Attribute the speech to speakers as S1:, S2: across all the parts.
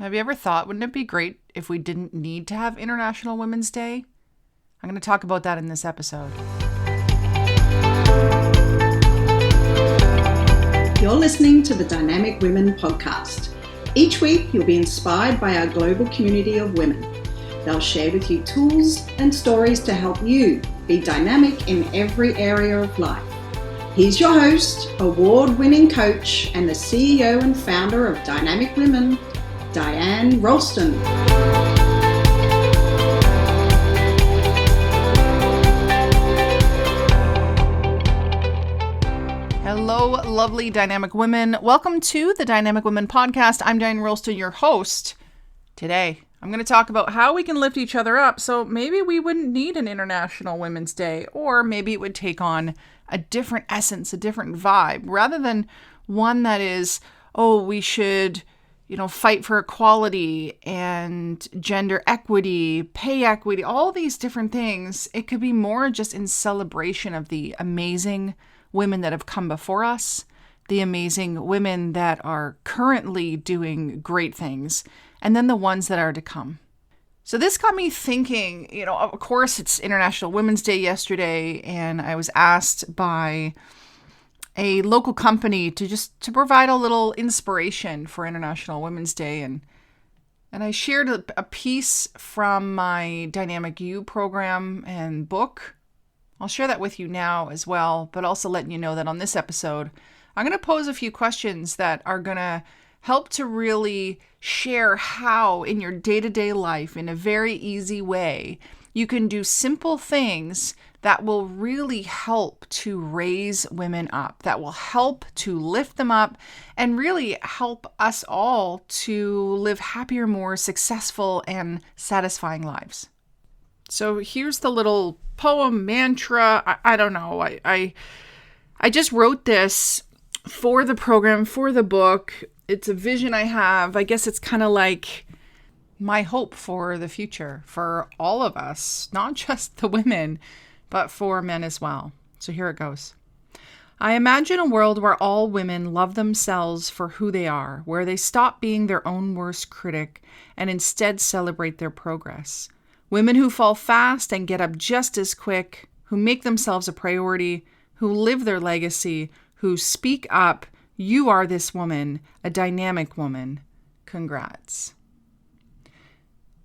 S1: Have you ever thought, wouldn't it be great if we didn't need to have International Women's Day? I'm going to talk about that in this episode.
S2: You're listening to the Dynamic Women podcast. Each week, you'll be inspired by our global community of women. They'll share with you tools and stories to help you be dynamic in every area of life. Here's your host, award-winning coach, and the CEO and founder of Dynamic Women, Diane Rolston.
S1: Hello, lovely dynamic women. Welcome to the Dynamic Women podcast. I'm Diane Rolston, your host. Today, I'm going to talk about how we can lift each other up so maybe we wouldn't need an International Women's Day, or maybe it would take on a different essence, a different vibe, rather than one that is, we should fight for equality and gender equity, pay equity, all these different things. It could be more just in celebration of the amazing women that have come before us, the amazing women that are currently doing great things, and then the ones that are to come. So this got me thinking, of course it's International Women's Day yesterday, and I was asked by a local company to provide a little inspiration for International Women's Day. And I shared a piece from my Dynamic You program and book. I'll share that with you now as well, but also letting you know that on this episode, I'm going to pose a few questions that are going to help to really share how in your day-to-day life, in a very easy way, you can do simple things that will really help to raise women up, that will help to lift them up and really help us all to live happier, more successful and satisfying lives. So here's the little poem, mantra. I don't know. I just wrote this for the program, for the book. It's a vision I have. I guess it's kind of like my hope for the future for all of us, not just the women, but for men as well. So here it goes. I imagine a world where all women love themselves for who they are, where they stop being their own worst critic and instead celebrate their progress. Women who fall fast and get up just as quick, who make themselves a priority, who live their legacy, who speak up. You are this woman, a dynamic woman. Congrats.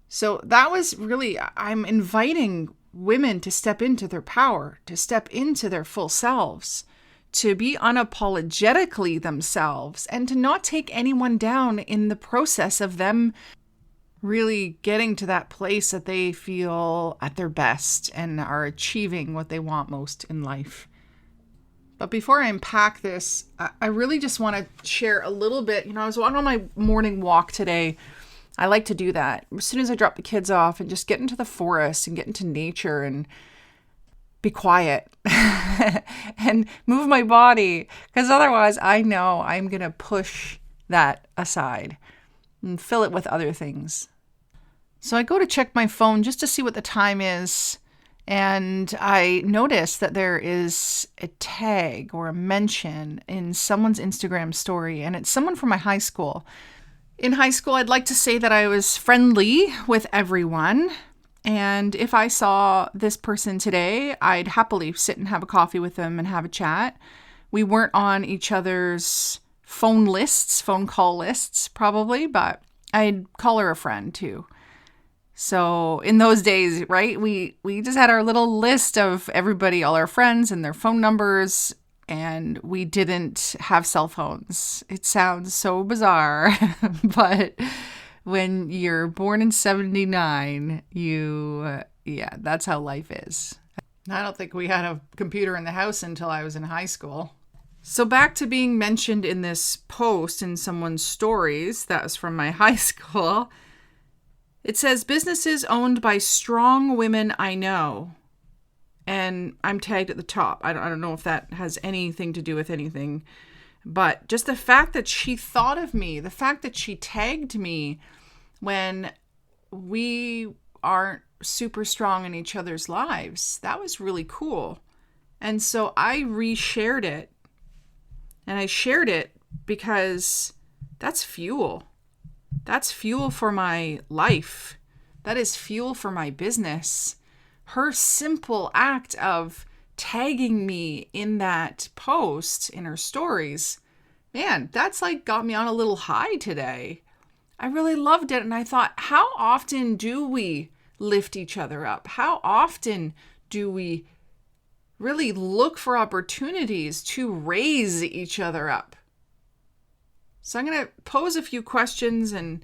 S1: So that was really, I'm inviting women to step into their power, to step into their full selves, to be unapologetically themselves, and to not take anyone down in the process of them really getting to that place that they feel at their best and are achieving what they want most in life. But before I unpack this, I really just want to share a little bit. I was on my morning walk today. I like to do that as soon as I drop the kids off and just get into the forest and get into nature and be quiet and move my body, because otherwise I know I'm going to push that aside and fill it with other things. So I go to check my phone just to see what the time is, and I notice that there is a tag or a mention in someone's Instagram story, and it's someone from my high school. In high school, I'd like to say that I was friendly with everyone. And if I saw this person today, I'd happily sit and have a coffee with them and have a chat. We weren't on each other's phone call lists probably, but I'd call her a friend too. So in those days, right, we just had our little list of everybody, all our friends and their phone numbers. And we didn't have cell phones. It sounds so bizarre, but when you're born in 79, that's how life is. I don't think we had a computer in the house until I was in high school. So back to being mentioned in this post in someone's stories, that was from my high school. It says, businesses owned by strong women I know. And I'm tagged at the top. I don't know if that has anything to do with anything, but just the fact that she thought of me, the fact that she tagged me when we aren't super strong in each other's lives, that was really cool. And so I reshared it, and I shared it because that's fuel. That's fuel for my life. That is fuel for my business. Her simple act of tagging me in that post in her stories, man, that's like got me on a little high today. I really loved it. And I thought, how often do we lift each other up? How often do we really look for opportunities to raise each other up? So I'm going to pose a few questions, and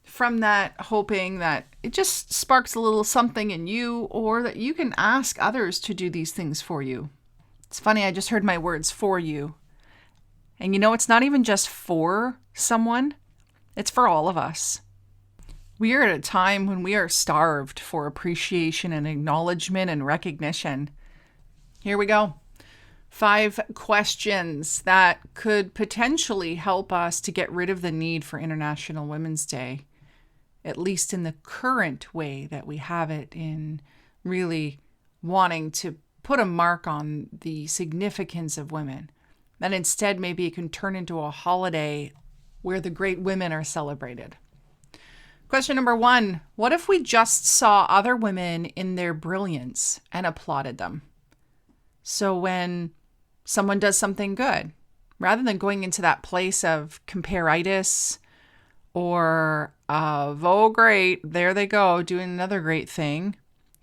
S1: from that, hoping that it just sparks a little something in you, or that you can ask others to do these things for you. It's funny, I just heard my words, for you. And it's not even just for someone, it's for all of us. We are at a time when we are starved for appreciation and acknowledgement and recognition. Here we go. 5 questions that could potentially help us to get rid of the need for International Women's Day, at least in the current way that we have it, in really wanting to put a mark on the significance of women. That instead, maybe it can turn into a holiday where the great women are celebrated. Question number 1, what if we just saw other women in their brilliance and applauded them? So when someone does something good, rather than going into that place of comparitis or of, oh, great, there they go, doing another great thing,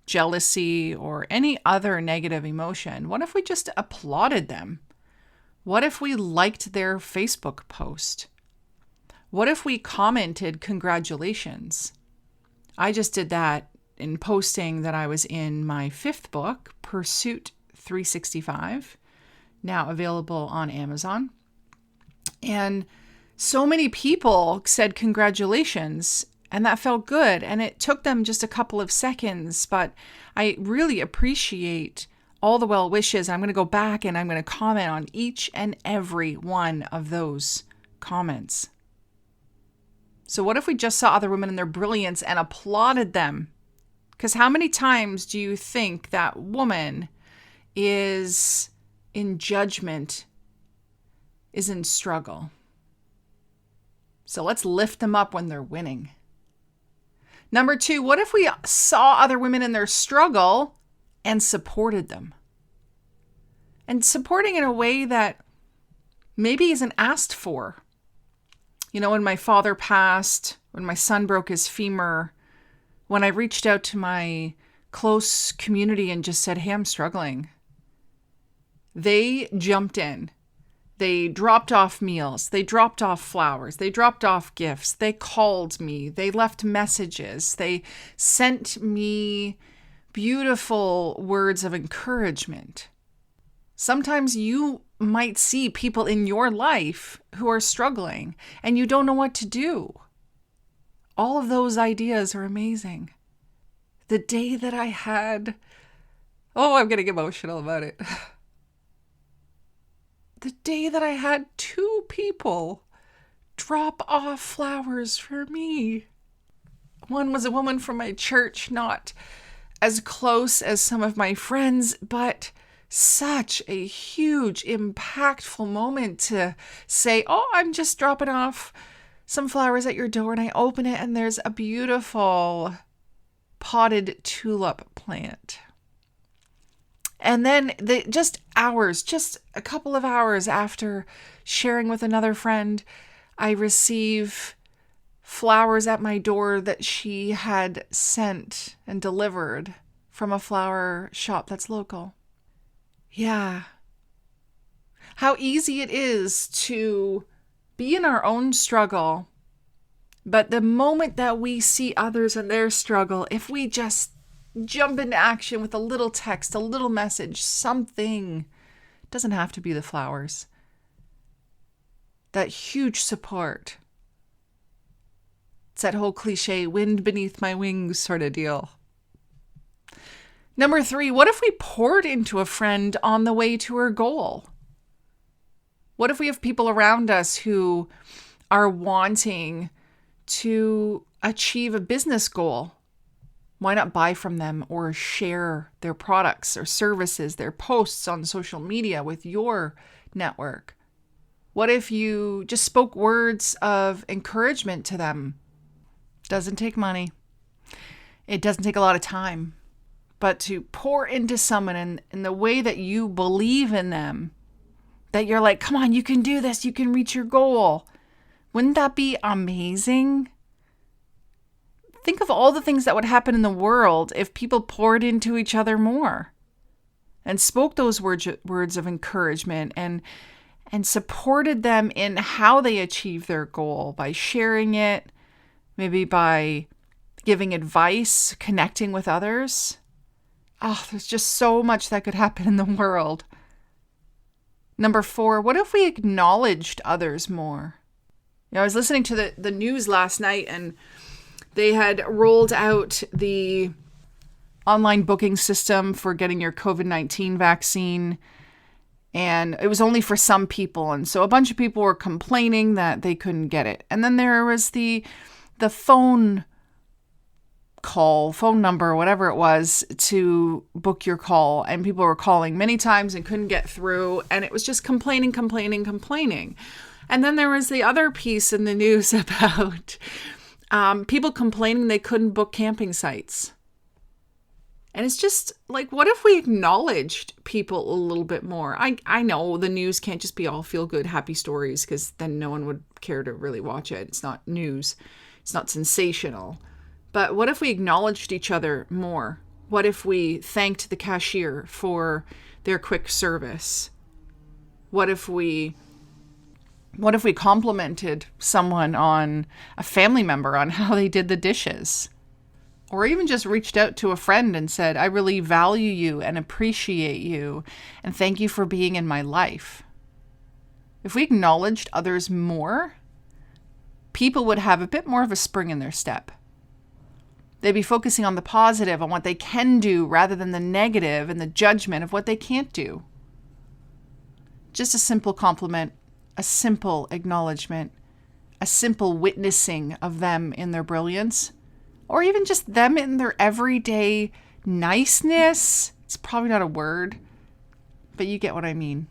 S1: jealousy, or any other negative emotion, what if we just applauded them? What if we liked their Facebook post? What if we commented congratulations? I just did that in posting that I was in my 5th book, Pursuit 365, now available on Amazon. And so many people said congratulations, and that felt good. And it took them just a couple of seconds, but I really appreciate all the well wishes. I'm going to go back and I'm going to comment on each and every one of those comments. So what if we just saw other women in their brilliance and applauded them? Because how many times do you think that woman is in judgment, is in struggle? So let's lift them up when they're winning. Number 2, what if we saw other women in their struggle and supported them? And supporting in a way that maybe isn't asked for. When my father passed, when my son broke his femur, when I reached out to my close community and just said, hey, I'm struggling, they jumped in. They dropped off meals. They dropped off flowers. They dropped off gifts. They called me. They left messages. They sent me beautiful words of encouragement. Sometimes you might see people in your life who are struggling and you don't know what to do. All of those ideas are amazing. The day that I had, I'm getting emotional about it. The day that I had 2 people drop off flowers for me. One was a woman from my church, not as close as some of my friends, but such a huge, impactful moment to say, I'm just dropping off some flowers at your door, and I open it and there's a beautiful potted tulip plant. And then just a couple of hours after sharing with another friend, I receive flowers at my door that she had sent and delivered from a flower shop that's local. Yeah. How easy it is to be in our own struggle, but the moment that we see others in their struggle, if we just jump into action with a little text, a little message, something, it doesn't have to be the flowers, that huge support. It's that whole cliche, wind beneath my wings sort of deal. Number 3, what if we poured into a friend on the way to her goal? What if we have people around us who are wanting to achieve a business goal? Why not buy from them or share their products or services, their posts on social media with your network? What if you just spoke words of encouragement to them Doesn't take money. It doesn't take a lot of time. But to pour into someone in the way that you believe in them, that you're like, come on, you can do this, you can reach your goal. Wouldn't that be amazing? Think of all the things that would happen in the world if people poured into each other more and spoke those words of encouragement and supported them in how they achieve their goal by sharing it, maybe by giving advice, connecting with others. Oh, there's just so much that could happen in the world. Number 4, what if we acknowledged others more? I was listening to the news last night, and they had rolled out the online booking system for getting your COVID-19 vaccine, and it was only for some people. And so a bunch of people were complaining that they couldn't get it. And then there was the phone number, whatever it was, to book your call. And people were calling many times and couldn't get through. And it was just complaining. And then there was the other piece in the news about people complaining they couldn't book camping sites. And it's just like, what if we acknowledged people a little bit more? I know the news can't just be all feel-good, happy stories, because then no one would care to really watch it. It's not news. It's not sensational. But what if we acknowledged each other more? What if we thanked the cashier for their quick service? What if we complimented someone on a family member on how they did the dishes? Or even just reached out to a friend and said, I really value you and appreciate you and thank you for being in my life. If we acknowledged others more, people would have a bit more of a spring in their step. They'd be focusing on the positive, on what they can do, rather than the negative and the judgment of what they can't do. Just a simple compliment, a simple acknowledgement, a simple witnessing of them in their brilliance, or even just them in their everyday niceness. It's probably not a word, but you get what I mean.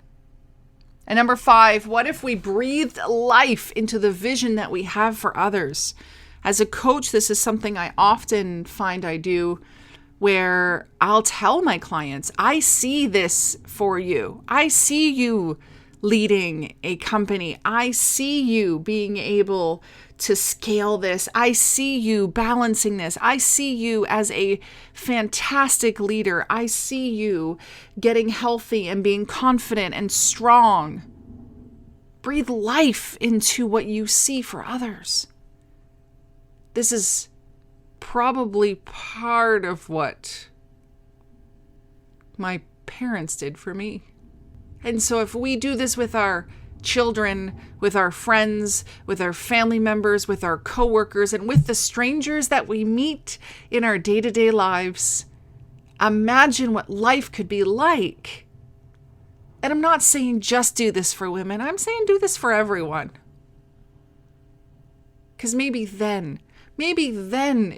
S1: And number 5, what if we breathed life into the vision that we have for others? As a coach, this is something I often find I do, where I'll tell my clients, I see this for you. I see you leading a company. I see you being able to scale this. I see you balancing this. I see you as a fantastic leader. I see you getting healthy and being confident and strong. Breathe life into what you see for others. This is probably part of what my parents did for me. And so if we do this with our children, with our friends, with our family members, with our coworkers, and with the strangers that we meet in our day-to-day lives, imagine what life could be like. And I'm not saying just do this for women. I'm saying do this for everyone. Because maybe then,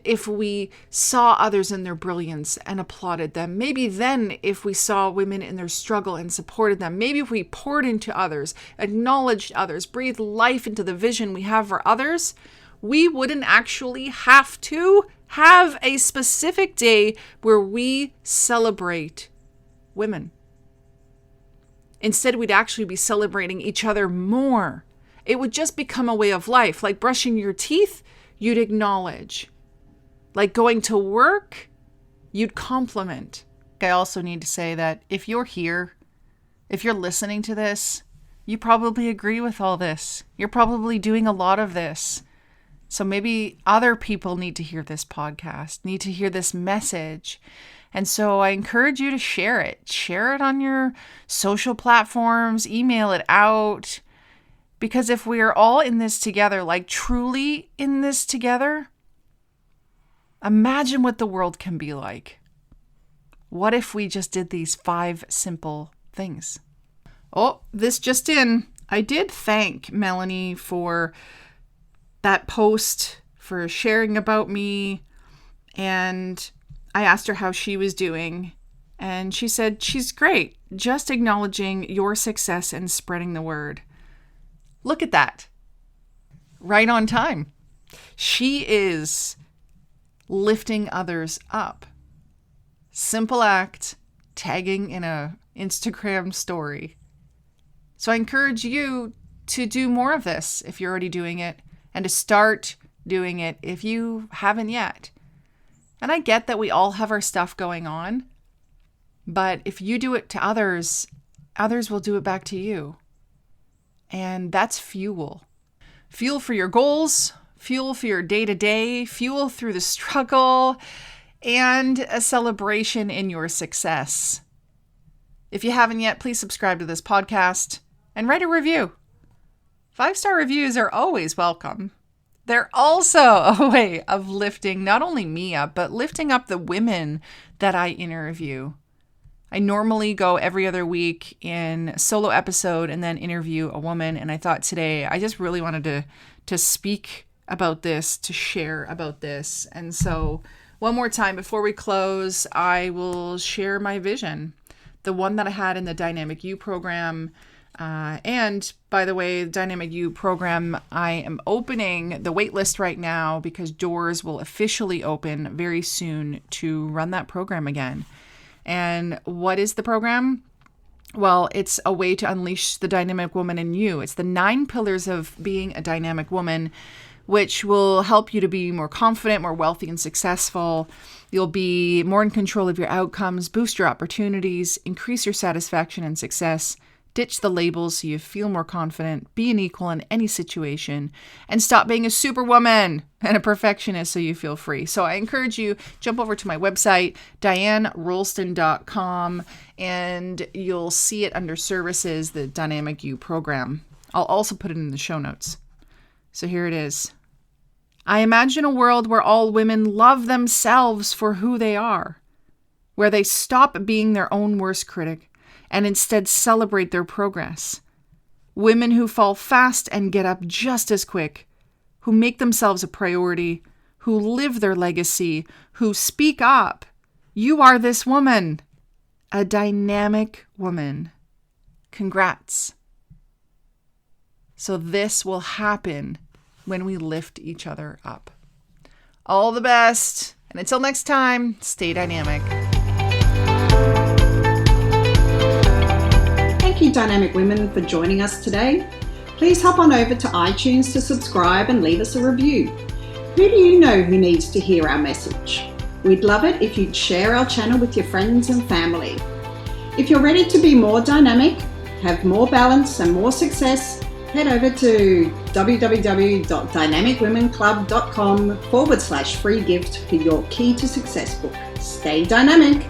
S1: if we saw others in their brilliance and applauded them, maybe then if we saw women in their struggle and supported them, maybe if we poured into others, acknowledged others, breathed life into the vision we have for others, we wouldn't actually have to have a specific day where we celebrate women. Instead, we'd actually be celebrating each other more. It would just become a way of life, like brushing your teeth. You'd acknowledge. Like going to work, you'd compliment. I also need to say that if you're here, if you're listening to this, you probably agree with all this. You're probably doing a lot of this. So maybe other people need to hear this podcast, need to hear this message. And so I encourage you to share it. Share it on your social platforms, email it out. Because if we are all in this together, like truly in this together, imagine what the world can be like. What if we just did these 5 simple things? Oh, this just in. I did thank Melanie for that post, for sharing about me. And I asked her how she was doing. And she said, she's great. Just acknowledging your success and spreading the word. Look at that. Right on time. She is lifting others up. Simple act, tagging in a Instagram story. So I encourage you to do more of this if you're already doing it, and to start doing it if you haven't yet. And I get that we all have our stuff going on, but if you do it to others, others will do it back to you. And that's fuel. Fuel for your goals, fuel for your day-to-day, fuel through the struggle, and a celebration in your success. If you haven't yet, please subscribe to this podcast and write a review. 5-star reviews are always welcome. They're also a way of lifting not only me up, but lifting up the women that I interview. I normally go every other week in a solo episode and then interview a woman. And I thought today, I just really wanted to speak about this, to share about this. And so one more time before we close, I will share my vision, the one that I had in the Dynamic You program. And by the way, the Dynamic You program, I am opening the waitlist right now because doors will officially open very soon to run that program again. And what is the program? Well, it's a way to unleash the dynamic woman in you. It's the 9 pillars of being a dynamic woman, which will help you to be more confident, more wealthy, and successful. You'll be more in control of your outcomes, boost your opportunities, increase your satisfaction and success, ditch the labels so you feel more confident, be an equal in any situation, and stop being a superwoman and a perfectionist so you feel free. So I encourage you, jump over to my website, DianeRolston.com, and you'll see it under services, the Dynamic You program. I'll also put it in the show notes. So here it is. I imagine a world where all women love themselves for who they are, where they stop being their own worst critic and instead celebrate their progress. Women who fall fast and get up just as quick, who make themselves a priority, who live their legacy, who speak up. You are this woman, a dynamic woman. Congrats. So this will happen when we lift each other up. All the best. And until next time, stay dynamic.
S2: Thank you, Dynamic Women, for joining us today. Please hop on over to iTunes to subscribe and leave us a review. Who do you know who needs to hear our message? We'd love it if you'd share our channel with your friends and family. If you're ready to be more dynamic, have more balance and more success, head over to www.dynamicwomenclub.com/free gift for your Key to Success book. Stay dynamic.